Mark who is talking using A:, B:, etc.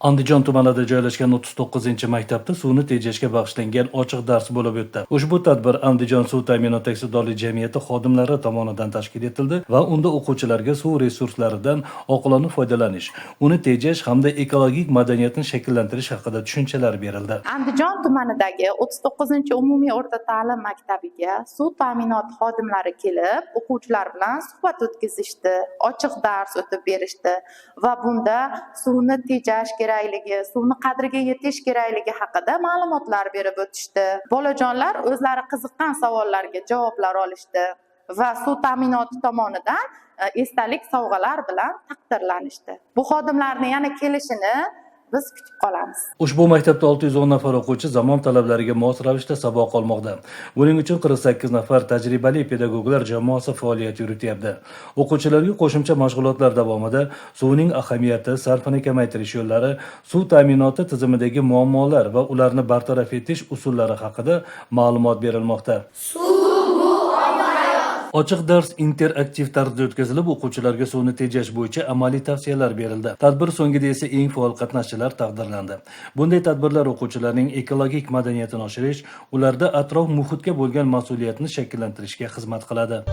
A: Andijon tumanida joylashgan 39-maktabda suvni tejashga bag'ishlangan ochiq dars bo'lib o'tdi. Ushbu tadbir Andijon suv ta'minoti aksiyadorlik jamiyati xodimlari tomonidan tashkil etildi va unda o'quvchilarga suv resurslaridan oqilona foydalanish, uni tejash hamda ekologik madaniyatni shakllantirish haqida tushunchalar berildi.
B: Andijon tumanidagi 39-umumiy o'rta ta'lim maktabiga suv ta'minoti xodimlari kelib, o'quvchilar bilan suhbat o'tkazishdi, ochiq dars o'tib berishdi va bunda suvni tejash kerakligi, suvni qadriga yetish kerakligi haqida ma'lumotlar berib o'tishdi. Bolajonlar o'zlari qiziqqan savollarga javoblar olishdi va suv ta'minoti tomonidan esdalik sovg'alar bilan taqdirlanishdi. Bu xodimlarni yana kelishini biz kutib qolamiz.
A: Ushbu maktabda 610 nafar o'quvchi zamon talablariga mos ravishda saboq olmoqda. Buning uchun 48 nafar tajribali pedagoglar jamoasi faoliyat yurityapti. O'quvchilarga qo'shimcha mashg'ulotlar davomida suvning ahamiyati, sarfini kamaytirish yo'llari, suv ta'minoti tizimidagi muammolar va ularni bartaraf etish usullari haqida ma'lumot berilmoqda. Ochiq dars interaktiv tarzda o'tkazilib, o'quvchilarga suvni tejash bo'yicha amaliy tavsiyalar berildi. Tadbir so'ngida esa eng faol qatnashchilar taqdirlandi. Bunday tadbirlar o'quvchilarning ekologik madaniyatini oshirish, ularda atrof muhitga bo'lgan mas'uliyatni shakllantirishga xizmat qiladi.